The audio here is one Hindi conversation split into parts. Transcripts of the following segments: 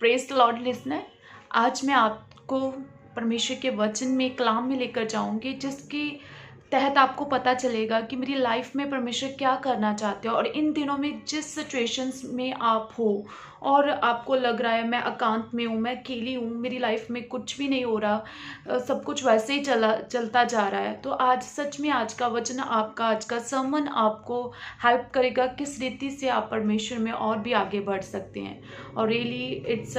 Praise the Lord listener. आज मैं आपको परमेश्वर के वचन में कलाम में लेकर जाऊंगी, जिसके तहत आपको पता चलेगा कि मेरी लाइफ में परमेश्वर क्या करना चाहते हो। और इन दिनों में जिस सिचुएशंस में आप हो और आपको लग रहा है मैं एकांत में हूँ, मैं अकेली हूँ, मेरी लाइफ में कुछ भी नहीं हो रहा, सब कुछ वैसे ही चलता जा रहा है, तो आज सच में आज का वचन आपका, आज का सर्मन आपको हेल्प करेगा किस रीति से आप परमेश्वर में और भी आगे बढ़ सकते हैं। और रियली इट्स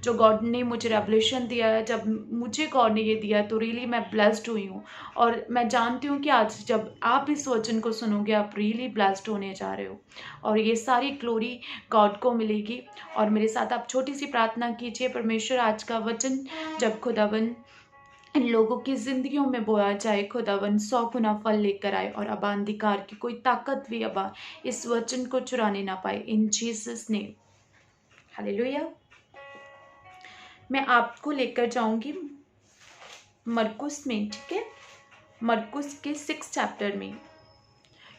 जो गॉड ने मुझे रेवलेशन दिया है, जब मुझे गॉड ने ये दिया है तो रियली मैं ब्लेस्ड हुई हूँ। और मैं जानती हूँ कि आज जब आप इस वचन को सुनोगे आप रियली ब्लेस्ड होने जा रहे हो और ये सारी ग्लोरी गॉड को मिलेगी। और मेरे साथ आप छोटी सी प्रार्थना कीजिए। परमेश्वर, आज का वचन जब खुदावन इन लोगों की जिंदगियों में बोया जाए, खुदावन 100 गुना फल लेकर आए और अब अंधकार की कोई ताकत भी अब इस वचन को चुराने ना पाए, इन जीसस नेम, हालेलुया। मैं आपको लेकर जाऊंगी मरकुस में, ठीक है, मरकुस के 6 चैप्टर में।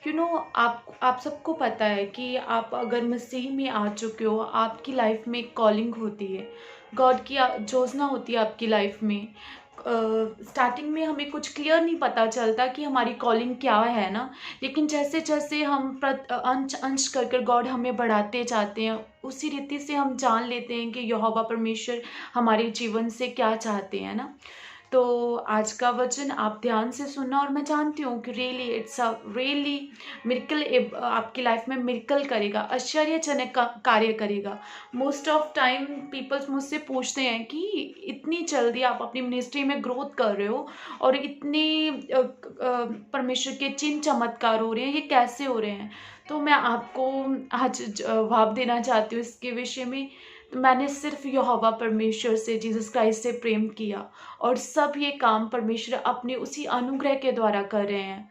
आप सबको पता है कि आप अगर मसीह में आ चुके हो, आपकी लाइफ में एक कॉलिंग होती है, गॉड की योजना होती है आपकी लाइफ में। स्टार्टिंग में हमें कुछ क्लियर नहीं पता चलता कि हमारी कॉलिंग क्या है ना, लेकिन जैसे जैसे हम अंश अंश कर गॉड हमें बढ़ाते जाते हैं, उसी रीति से हम जान लेते हैं कि यहोवा परमेश्वर हमारे जीवन से क्या चाहते हैं ना। तो आज का वचन आप ध्यान से सुनना, और मैं जानती हूँ कि really it's a really miracle, आपकी लाइफ में मिरेकल करेगा, आश्चर्यजनक कार्य करेगा। मोस्ट ऑफ टाइम पीपल्स मुझसे पूछते हैं कि इतनी जल्दी आप अपनी मिनिस्ट्री में ग्रोथ कर रहे हो और इतने परमेश्वर के चिन्ह चमत्कार हो रहे हैं, ये कैसे हो रहे हैं। तो मैं आपको आज जवाब देना चाहती हूँ इसके विषय में। तो मैंने सिर्फ यहोवा परमेश्वर से, जीसस क्राइस्ट से प्रेम किया और सब ये काम परमेश्वर अपने उसी अनुग्रह के द्वारा कर रहे हैं,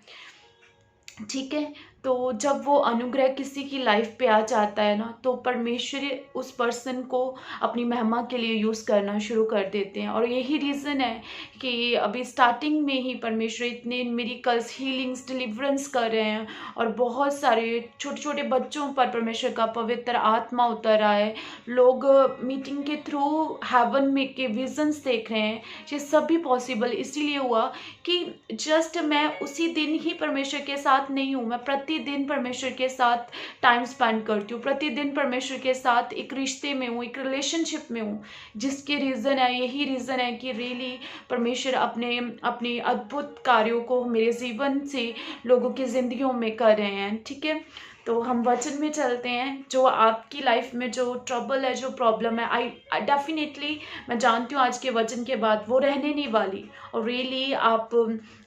ठीक है। तो जब वो अनुग्रह किसी की लाइफ पे आ जाता है ना, तो परमेश्वर उस पर्सन को अपनी महिमा के लिए यूज़ करना शुरू कर देते हैं। और यही रीज़न है कि अभी स्टार्टिंग में ही परमेश्वर इतने मिरेकल्स, हीलिंग्स, डिलीवरेंस कर रहे हैं और बहुत सारे छोटे छोटे बच्चों पर परमेश्वर का पवित्र आत्मा उतर रहा है। लोग मीटिंग के थ्रू हेवन में के विजन्स देख रहे हैं। ये सब भी पॉसिबल इसीलिए हुआ कि जस्ट मैं उसी दिन ही परमेश्वर के साथ नहीं हूँ, मैं प्रतिदिन परमेश्वर के साथ टाइम स्पेंड करती हूँ, प्रतिदिन परमेश्वर के साथ एक रिश्ते में हूँ, एक रिलेशनशिप में हूँ, जिसके रीज़न है, यही रीज़न है कि रियली परमेश्वर अपने अद्भुत कार्यों को मेरे जीवन से लोगों की ज़िंदगियों में कर रहे हैं, ठीक है। तो हम वचन में चलते हैं। जो आपकी लाइफ में जो ट्रबल है, जो प्रॉब्लम है, आई डेफिनेटली मैं जानती हूँ आज के वचन के बाद वो रहने नहीं वाली। और रियली आप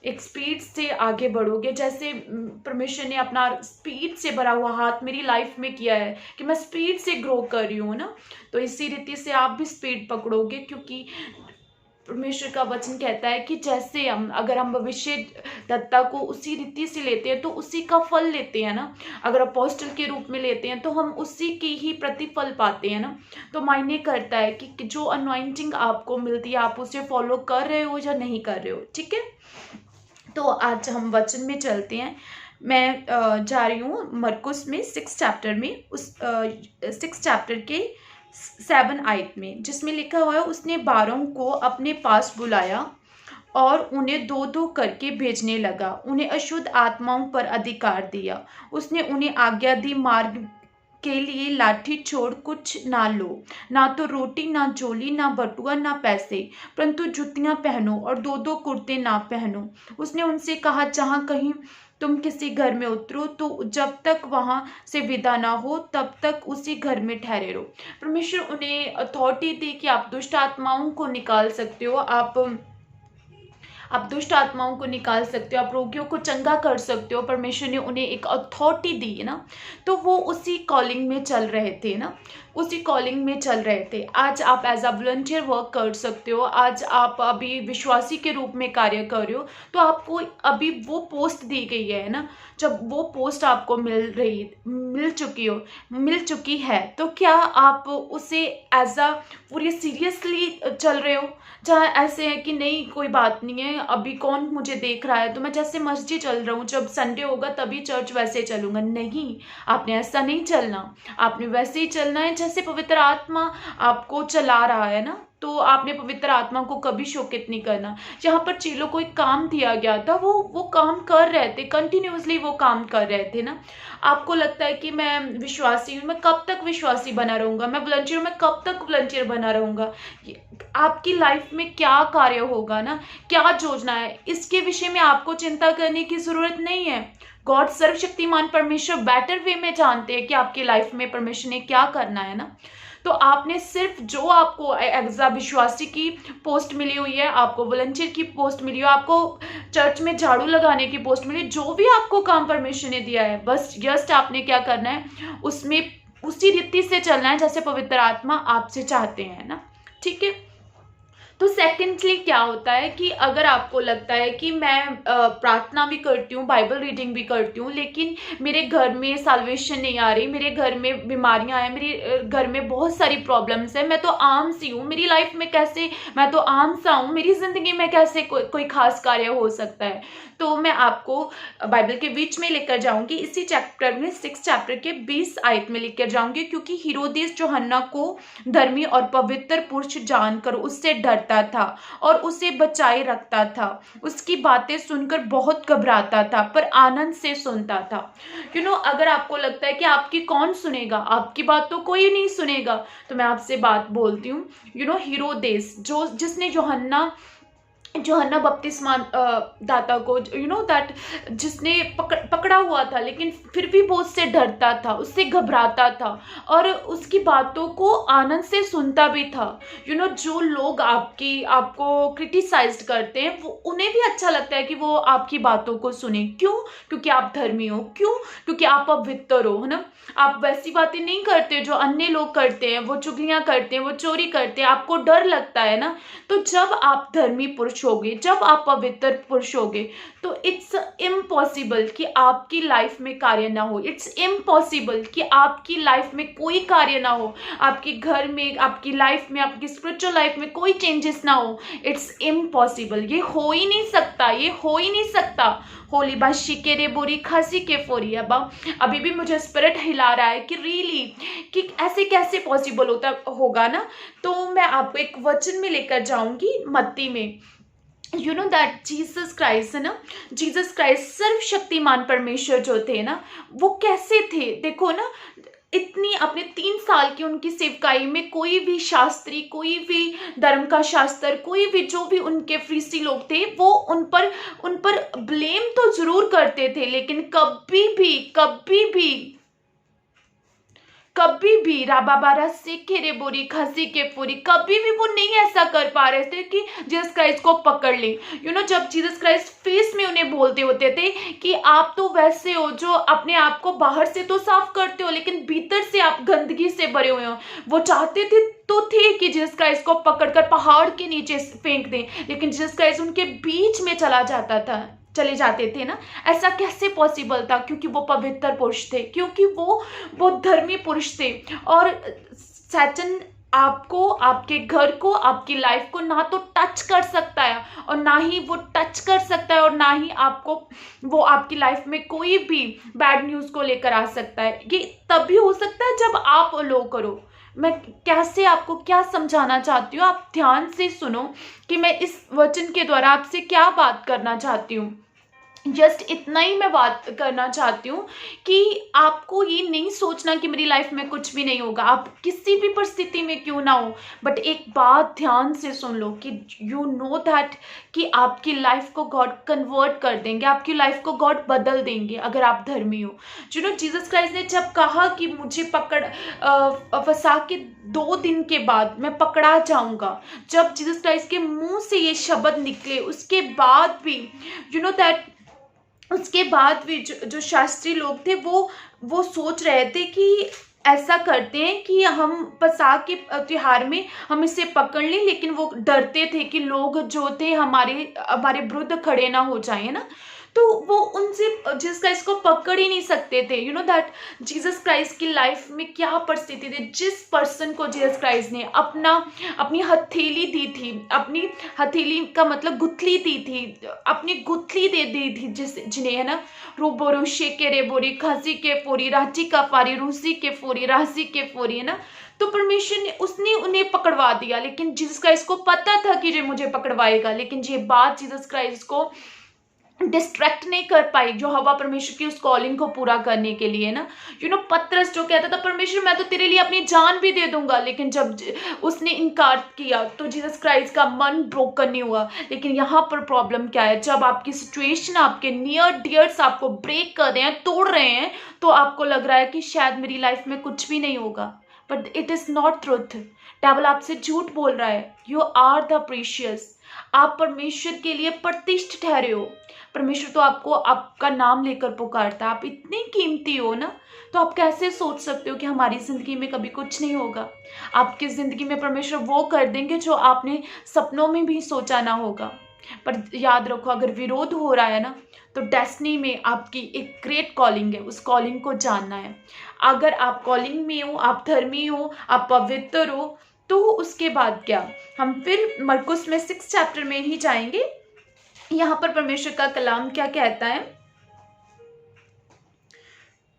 एक स्पीड से आगे बढ़ोगे, जैसे परमेश्वर ने अपना स्पीड से भरा हुआ हाथ मेरी लाइफ में किया है कि मैं स्पीड से ग्रो कर रही हूँ ना, तो इसी रीति से आप भी स्पीड पकड़ोगे। क्योंकि परमेश्वर का वचन कहता है कि जैसे अगर हम भविष्य दत्ता को उसी रीति से लेते हैं तो उसी का फल लेते हैं ना, अगर अपोस्टल के रूप में लेते हैं तो हम उसी की ही प्रतिफल पाते हैं ना। तो मायने करता है कि जो अनॉइंटिंग आपको मिलती है आप उसे फॉलो कर रहे हो या नहीं कर रहे हो, ठीक है। तो आज हम वचन में चलते हैं। मैं जा रही हूँ मरकुस में 6 चैप्टर में, उस 6 चैप्टर के 7 आयत में, जिसमें लिखा हुआ है, उसने 12 को अपने पास बुलाया और उन्हें 2-2 करके भेजने लगा, उन्हें अशुद्ध आत्माओं पर अधिकार दिया। उसने उन्हें आज्ञा दी, मार्ग के लिए लाठी छोड़ कुछ ना लो, ना तो रोटी, ना झोली, ना बटुआ, ना पैसे, परंतु जुतियां पहनो और 2-2 कुर्ते ना पहनो। उसने उनसे कहा, जहाँ कहीं तुम किसी घर में उतरो तो जब तक वहां से विदा ना हो तब तक उसी घर में ठहरे रहो। परमेश्वर उन्हें अथॉरिटी दी कि आप दुष्ट आत्माओं को निकाल सकते हो, आप दुष्ट आत्माओं को निकाल सकते हो, आप रोगियों को चंगा कर सकते हो। परमेश्वर ने उन्हें एक अथॉरिटी दी है ना, तो वो उसी कॉलिंग में चल रहे थे ना, उसी कॉलिंग में चल रहे थे। आज आप एज अ वॉलंटियर वर्क कर सकते हो, आज आप अभी विश्वासी के रूप में कार्य कर रहे हो, तो आपको अभी वो पोस्ट दी गई है ना। जब वो पोस्ट आपको मिल चुकी है, तो क्या आप उसे एज अ पूरी सीरियसली चल रहे हो, जहाँ ऐसे है कि नहीं कोई बात नहीं है, है, अभी कौन मुझे देख रहा है, तो मैं जैसे मस्जिद चल रहा हूँ, जब संडे होगा तभी चर्च वैसे चलूंगा। नहीं, आपने ऐसा नहीं चलना। आपने वैसे ही चलना है जैसे पवित्र आत्मा आपको चला रहा है ना। तो आपने पवित्र आत्मा को कभी शोकित नहीं करना। जहाँ पर चेलों को एक काम दिया गया था, वो काम कर रहे थे, कंटिन्यूअसली वो काम कर रहे थे ना। आपको लगता है कि मैं विश्वासी हूँ, मैं कब तक विश्वासी बना रहूंगा, मैं वॉलंटियर हूँ, मैं कब तक वॉलंटियर बना रहूंगा। आपकी लाइफ में क्या कार्य होगा ना, क्या योजना है, इसके विषय में आपको चिंता करने की जरूरत नहीं है। गॉड सर्वशक्तिमान परमेश्वर बेटर वे में जानते हैं कि आपकी लाइफ में परमेश्वर ने क्या करना है ना। तो आपने सिर्फ जो आपको एग्जा विश्वासी की पोस्ट मिली हुई है, आपको वॉलंटियर की पोस्ट मिली है, आपको चर्च में झाड़ू लगाने की पोस्ट मिली, जो भी आपको काम परमेश्वर ने दिया है, बस जस्ट आपने क्या करना है, उसमें उसी रीति से चलना है जैसे पवित्र आत्मा आपसे चाहते हैं ना। ठीक है। तो सेकेंडली क्या होता है कि अगर आपको लगता है कि मैं प्रार्थना भी करती हूँ, बाइबल रीडिंग भी करती हूँ, लेकिन मेरे घर में साल्वेशन नहीं आ रही, मेरे घर में बीमारियां हैं, मेरे घर में बहुत सारी प्रॉब्लम्स है, मैं तो आम सी हूँ, मेरी लाइफ में कैसे, मैं तो आम सा हूँ, मेरी जिंदगी में कैसे कोई खास कार्य हो सकता है। तो मैं आपको बाइबल के बीच में लेकर जाऊंगी, इसी चैप्टर में 6 चैप्टर के 20 आयत में लेकर जाऊंगी, क्योंकि हेरोदेस यूहन्ना को धर्मी और पवित्र पुरुष जानकर उससे डरता था और उसे बचाए रखता था। उसकी बातें सुनकर बहुत घबराता था पर आनंद से सुनता था। अगर आपको लगता है कि आपकी कौन सुनेगा, आपकी बात तो कोई नहीं सुनेगा, तो मैं आपसे बात बोलती हूँ। हेरोदेस जिसने यूहन्ना बपतिस्मा दाता को दैट जिसने पकड़ा हुआ था, लेकिन फिर भी वो उससे डरता था, उससे घबराता था और उसकी बातों को आनंद से सुनता भी था। जो लोग आपको क्रिटिसाइज करते हैं, वो उन्हें भी अच्छा लगता है कि वो आपकी बातों को सुने। क्यों? क्योंकि आप धर्मी हो। क्यों? क्योंकि आप पवित्र हो, है ना। आप वैसी बातें नहीं करते जो अन्य लोग करते हैं, वो चुगलियां करते हैं, वो चोरी करते हैं, आपको डर लगता है ना। तो जब आप धर्मी पुरुष होगे, जब आप पवित्र पुरुष होगे, तो इट्स इम्पॉसिबल कि आपकी लाइफ में कार्य ना हो। इट्स इम्पॉसिबल कि आपकी लाइफ में कोई कार्य ना हो, आपके घर में, आपकी लाइफ में, आपकी स्पिरिचुअल लाइफ में कोई चेंजेस ना हो। इट्स इम्पॉसिबल, ये हो ही नहीं सकता, ये हो ही नहीं सकता। होली बाशी के रे बोरी खांसी के फोरी। अब अभी भी मुझे स्पिरिट हिला रहा है कि रियली कि ऐसे कैसे पॉसिबल होगा ना। तो मैं आपको एक वचन में लेकर जाऊंगी मत्ती में। दैट जीसस क्राइस्ट है ना, जीसस क्राइस्ट सर्वशक्तिमान परमेश्वर जो थे ना, वो कैसे थे देखो ना। इतनी अपने 3 साल की उनकी सेवकाई में कोई भी शास्त्री, कोई भी धर्म का शास्त्र, कोई भी जो भी उनके फरीसी लोग थे, वो उन पर ब्लेम तो जरूर करते थे, लेकिन कभी भी राबाबारा से खेरे बोरी खसी के पूरी, कभी भी वो नहीं ऐसा कर पा रहे थे कि जीसस क्राइस्ट को पकड़ ले। जब जीसस क्राइस्ट फेस में उन्हें बोलते होते थे कि आप तो वैसे हो जो अपने आप को बाहर से तो साफ करते हो, लेकिन भीतर से आप गंदगी से भरे हुए हो। वो चाहते थे कि जीसस क्राइस्ट को पकड़कर पहाड़ के नीचे फेंक दें, लेकिन जीसस क्राइस्ट उनके बीच में चले जाते थे ना। ऐसा कैसे पॉसिबल था? क्योंकि वो पवित्र पुरुष थे, क्योंकि वो धर्मी पुरुष थे। और सैटन आपको, आपके घर को, आपकी लाइफ को ना तो टच कर सकता है, और ना ही वो टच कर सकता है, और ना ही वो आपकी लाइफ में कोई भी बैड न्यूज को लेकर आ सकता है। ये तभी हो सकता है जब आप लो करो। मैं कैसे आपको क्या समझाना चाहती हूँ, आप ध्यान से सुनो कि मैं इस वचन के द्वारा आपसे क्या बात करना चाहती हूँ। जस्ट इतना ही मैं बात करना चाहती हूँ कि आपको ये नहीं सोचना कि मेरी लाइफ में कुछ भी नहीं होगा, आप किसी भी परिस्थिति में क्यों ना हो, बट एक बात ध्यान से सुन लो कि यू नो दैट कि आपकी लाइफ को गॉड कन्वर्ट कर देंगे, आपकी लाइफ को गॉड बदल देंगे अगर आप धर्मी हो। जीसस क्राइस्ट ने जब कहा कि मुझे फंसा के 2 दिन के बाद मैं पकड़ा जाऊंगा, जब जीसस क्राइस्ट के मुंह से ये शब्द निकले, उसके बाद भी उसके बाद भी जो शास्त्री लोग थे वो सोच रहे थे कि ऐसा करते हैं कि हम पसाख के त्योहार में हम इसे पकड़ लें, लेकिन वो डरते थे कि लोग जो थे हमारे विरुद्ध खड़े ना हो जाए ना। तो वो उनसे जीसस क्राइस्ट को पकड़ ही नहीं सकते थे। You know that Jesus Christ की लाइफ में क्या परिस्थिति थी, जिस पर्सन को जीसस क्राइस्ट ने अपनी हथेली दी थी, अपनी हथेली का मतलब गुथली दी थी, अपनी गुथली दे दी थी, जिन्हें है ना रोबोरुशे के रेबोरी खांसी के फोरी रांची का फारी रूसी के फोरी राशि के फोरी, है ना। तो परमेश्वर ने उसने उन्हें पकड़वा दिया, लेकिन जीसस क्राइस्ट को पता था कि ये मुझे पकड़वाएगा, लेकिन ये बात जीसस क्राइस्ट को डिस्ट्रैक्ट नहीं कर पाई, जो हवा परमेश्वर की उस कॉलिंग को पूरा करने के लिए ना। पतरस जो कहता था परमेश्वर मैं तो तेरे लिए अपनी जान भी दे दूंगा, लेकिन जब उसने इनकार किया तो जीसस क्राइस्ट का मन ब्रोकन नहीं हुआ। लेकिन यहाँ पर प्रॉब्लम क्या है, जब आपकी सिचुएशन, आपके नियर डियर्स आपको ब्रेक कर रहे हैं, तोड़ रहे हैं, तो आपको लग रहा है कि शायद मेरी लाइफ में कुछ भी नहीं होगा, but it is not truth. Devil आपसे झूठ बोल रहा है। यू आर द प्रीशियस, आप परमेश्वर के लिए प्रतिष्ठित ठहरे हो। परमेश्वर तो आपको आपका नाम लेकर पुकारता है, आप इतने कीमती हो ना। तो आप कैसे सोच सकते हो कि हमारी जिंदगी में कभी कुछ नहीं होगा। आपकी जिंदगी में परमेश्वर वो कर देंगे जो आपने सपनों में भी सोचा ना होगा। पर याद रखो, अगर विरोध हो रहा है ना, तो डेस्टिनी में आपकी एक ग्रेट कॉलिंग है, उस कॉलिंग को जानना है। अगर आप कॉलिंग में हो, आप धर्मी हो, आप पवित्र हो, तो उसके बाद क्या, हम फिर मरकुस में 6 चैप्टर में ही जाएंगे। यहाँ पर परमेश्वर का कलाम क्या कहता है,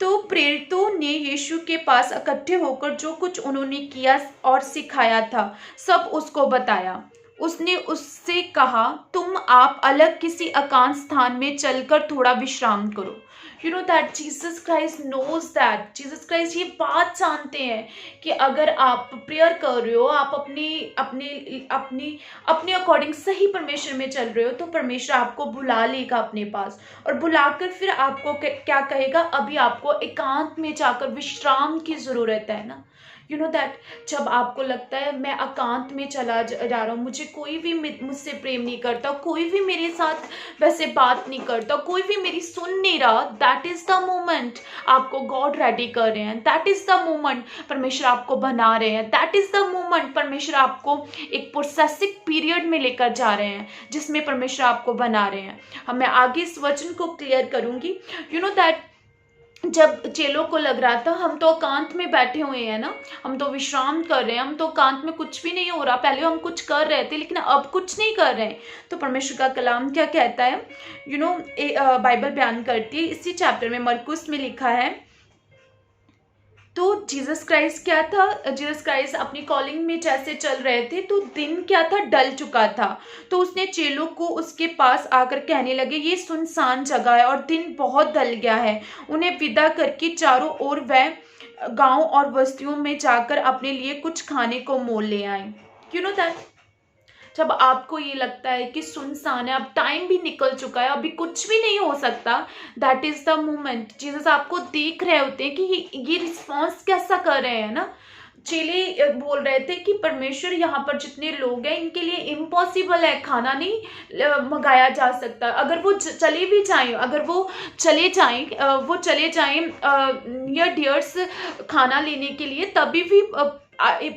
तो प्रेरितों ने यीशु के पास इकट्ठे होकर जो कुछ उन्होंने किया और सिखाया था सब उसको बताया। उसने उससे कहा, तुम आप अलग किसी एकांत स्थान में चलकर थोड़ा विश्राम करो। You know that Jesus Christ knows that, Jesus Christ ये बात जानते हैं कि अगर आप प्रेयर कर रहे हो, आप अपनी अपने अपनी अपने अकॉर्डिंग सही परमेश्वर में चल रहे हो, तो परमेश्वर आपको बुला लेगा अपने पास, और बुलाकर फिर आपको क्या कहेगा, अभी आपको एकांत में जाकर विश्राम की जरूरत है ना। यू नो दैट जब आपको लगता है मैं एकांत में चला जा रहा हूँ, मुझे कोई भी मुझसे प्रेम नहीं करता, कोई भी मेरे साथ वैसे बात नहीं करता, कोई भी मेरी सुन नहीं रहा, दैट इज द मोमेंट आपको गॉड रेडी कर रहे हैं। दैट इज द मोमेंट परमेश्वर आपको बना रहे हैं। दैट इज द मोमेंट परमेश्वर आपको एक प्रोसेसिंग पीरियड में लेकर जा रहे हैं, जिसमें परमेश्वर आपको बना रहे हैं। मैं आगे इस वचन को क्लियर करूंगी। यू नो दैट जब चेलों को लग रहा था हम तो एकांत में बैठे हुए हैं ना, हम तो विश्राम कर रहे हैं, हम तो एकांत में कुछ भी नहीं हो रहा, पहले हम कुछ कर रहे थे लेकिन अब कुछ नहीं कर रहे हैं, तो परमेश्वर का कलाम क्या कहता है, बाइबल बयान करती है इसी चैप्टर में, मरकुस में लिखा है। तो जीसस क्राइस्ट क्या था, जीसस क्राइस्ट अपनी कॉलिंग में जैसे चल रहे थे, तो दिन क्या था, डल चुका था। तो उसने चेलों को उसके पास आकर कहने लगे, ये सुनसान जगह है और दिन बहुत ढल गया है। उन्हें विदा करके चारों ओर वह गांव और बस्तियों में जाकर अपने लिए कुछ खाने को मोल ले आए। यू नो दैट जब आपको ये लगता है कि सुनसान है, अब टाइम भी निकल चुका है, अभी कुछ भी नहीं हो सकता, that is the moment Jesus आपको देख रहे होते हैं कि ये रिस्पॉन्स कैसा कर रहे हैं ना। चेले बोल रहे थे कि परमेश्वर यहाँ पर जितने लोग हैं इनके लिए इम्पॉसिबल है, खाना नहीं मंगाया जा सकता। अगर वो चले भी जाएं, अगर वो चले जाएं नियर डियर्स खाना लेने के लिए, तभी भी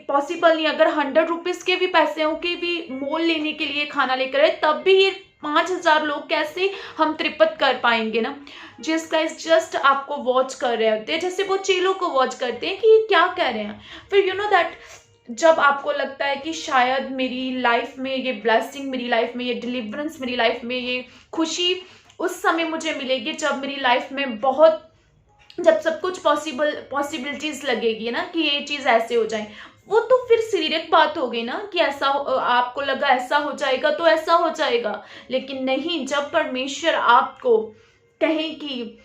पॉसिबल नहीं। अगर 100 रुपीज के भी पैसे हो के भी मोल लेने के लिए खाना लेकर आए, तब भी ये 5000 लोग कैसे हम तृप्त कर पाएंगे ना। जीसस क्राइस्ट जस्ट आपको वॉच कर रहे होते हैं, जैसे वो चेलों को वॉच करते हैं कि ये क्या कह रहे हैं। फिर यू नो दैट जब आपको लगता है कि शायद मेरी लाइफ में ये ब्लेसिंग, मेरी लाइफ में ये डिलीवरेंस, मेरी लाइफ में ये खुशी उस समय मुझे मिलेगी जब मेरी लाइफ में बहुत, जब सब कुछ पॉसिबिलिटीज लगेगी ना कि ये चीज ऐसे हो जाए, वो तो फिर शारीरिक बात हो गई ना कि ऐसा आपको लगा ऐसा हो जाएगा तो ऐसा हो जाएगा। लेकिन नहीं, जब परमेश्वर आपको कहें कि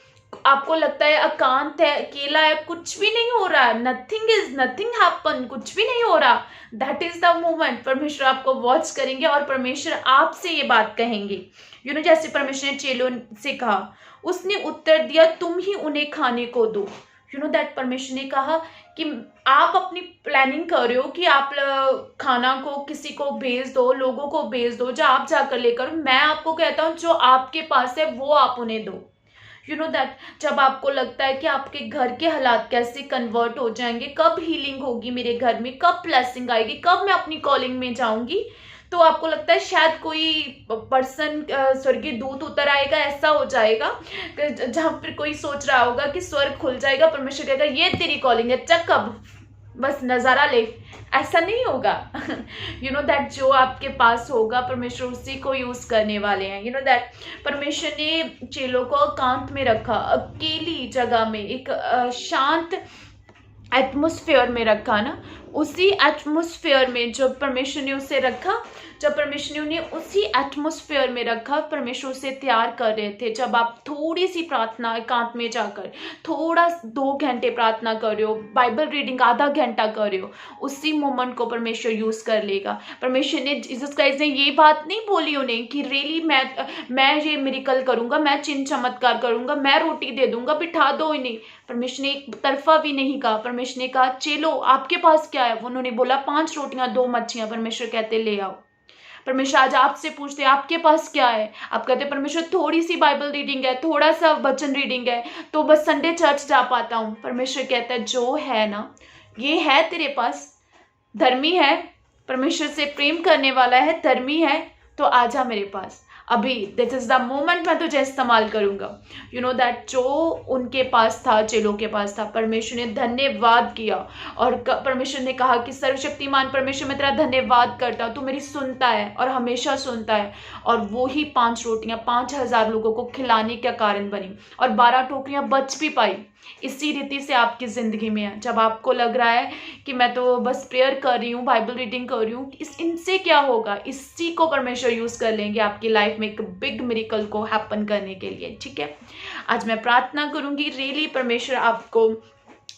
आपको लगता है एकांत है, अकेला है, कुछ भी नहीं हो रहा, नथिंग हैपन, कुछ भी नहीं हो रहा, दैट इज द मोमेंट परमेश्वर आपको वॉच करेंगे और परमेश्वर आपसे ये बात कहेंगे। जैसे परमेश्वर ने चेलों से कहा, उसने उत्तर दिया, तुम ही उन्हें खाने को दो। दैट परमेश्वर ने कहा कि आप अपनी प्लानिंग कर रहे हो कि आप खाना को किसी को भेज दो, लोगों को भेज दो, जो आप जाकर लेकर, मैं आपको कहता हूँ जो आपके पास है वो आप उन्हें दो। दैट जब आपको लगता है कि आपके घर के हालात कैसे कन्वर्ट हो जाएंगे, कब हीलिंग होगी मेरे घर में, कब ब्लेसिंग आएगी, कब मैं अपनी कॉलिंग में जाऊंगी, तो आपको लगता है शायद कोई पर्सन स्वर्गीय दूत उतर आएगा, ऐसा हो जाएगा जहां फिर कोई सोच रहा होगा कि स्वर्ग खुल जाएगा, परमेश्वर कहेगा ये तेरी कॉलिंग है, चक अब बस नजारा ले। ऐसा नहीं होगा। यू नो दैट जो आपके पास होगा परमेश्वर उसी को यूज करने वाले हैं। यू नो दैट परमेश्वर ने चेलों को एकांत में रखा, अकेली जगह में, एक शांत एटमोस्फेयर में रखा ना। उसी एटमोस्फेयर में जब परमेश्वर ने उसे रखा, जब परमेश्वर ने उन्हें उसी एटमोस्फेयर में रखा, परमेश्वर उसे तैयार कर रहे थे। जब आप थोड़ी सी प्रार्थना एकांत में जाकर थोड़ा 2 घंटे प्रार्थना कर रहे हो, बाइबल रीडिंग आधा घंटा कर रहे हो, उसी मोमेंट को परमेश्वर यूज कर लेगा। परमेश्वर ने, जीसस क्राइस्ट ने ये बात नहीं बोली उन्हें कि रियली मैं ये मिरेकल करूंगा, मैं चिन्ह चमत्कार करूंगा, मैं रोटी दे दूंगा, बिठा दो इन्हें। परमेश्वर ने एक तरफा भी नहीं कहा। परमेश्वर ने कहा चलो आपके पास क्या है। उन्होंने बोला 5 रोटियां 2 मच्छियां। परमेश्वर कहते ले आओ। परमेश्वर आज आपसे पूछते आपके पास क्या है। आप कहते परमेश्वर थोड़ी सी बाइबल रीडिंग है, थोड़ा सा वचन रीडिंग है, तो बस संडे चर्च जा पाता हूँ। परमेश्वर कहता है जो है ना, ये है तेरे पास, धर्मी है, परमेश्वर से प्रेम करने वाला है, धर्मी है, तो आजा मेरे पास अभी। दिस इज द मोमेंट, मैं तुझे इस्तेमाल करूंगा। यू नो दैट जो उनके पास था, चेलों के पास था, परमेश्वर ने धन्यवाद किया और परमेश्वर ने कहा कि सर्वशक्तिमान परमेश्वर मैं तेरा धन्यवाद करता हूँ, तू मेरी सुनता है और हमेशा सुनता है। और वो ही 5 रोटियां 5000 लोगों को खिलाने का कारण बनी और 12 टोकरियां बच भी पाई। इसी रीति से आपकी जिंदगी में है। जब आपको लग रहा है कि मैं तो बस प्रेयर कर रही हूँ, बाइबल रीडिंग कर रही हूँ, इनसे क्या होगा, इसी को परमेश्वर यूज कर लेंगे आपकी लाइफ में एक बिग मिरेकल को हैपन करने के लिए। ठीक है, आज मैं प्रार्थना करूंगी रियली परमेश्वर आपको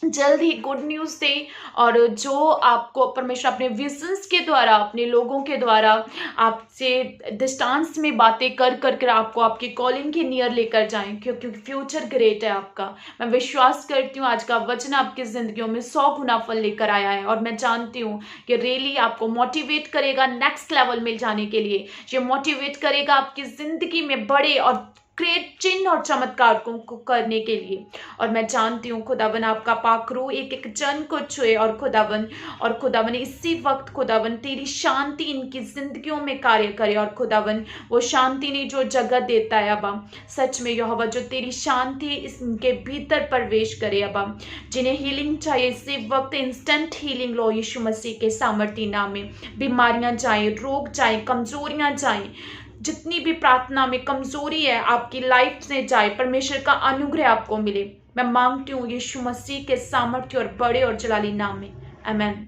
जल्द ही गुड न्यूज़ दे, और जो आपको परमेश्वर अपने विजन्स के द्वारा, अपने लोगों के द्वारा आपसे डिस्टेंस में बातें कर कर आपको आपके कॉलिंग के नियर लेकर जाएं, क्योंकि फ्यूचर ग्रेट है आपका। मैं विश्वास करती हूँ आज का वचन आपकी ज़िंदगियों में 100 गुना फल लेकर आया है, और मैं जानती हूँ कि रियली आपको मोटिवेट करेगा नेक्स्ट लेवल में जाने के लिए। ये मोटिवेट करेगा आपकी ज़िंदगी में बड़े और ग्रेट चिन्ह और चमत्कार को करने के लिए। और मैं जानती हूँ खुदावन आपका पाखरू एक एक जन को छुए, और खुदावन इसी वक्त खुदावन तेरी शांति इनकी जिंदगियों में कार्य करे। और खुदावन वो शांति नहीं जो जगत देता है अबा, सच में यहोवा जो तेरी शांति इनके भीतर प्रवेश करे अबा। जिन्हें हीलिंग चाहिए इसी वक्त इंस्टेंट हीलिंग लो यीशु मसीह के सामर्थी नाम में। बीमारियां जाए, रोग जाए, कमजोरियां जाए, जितनी भी प्रार्थना में कमजोरी है आपकी लाइफ से जाए, परमेश्वर का अनुग्रह आपको मिले। मैं मांगती हूँ यीशु मसीह के सामर्थ्य और बड़े और जलाली नाम में, आमीन।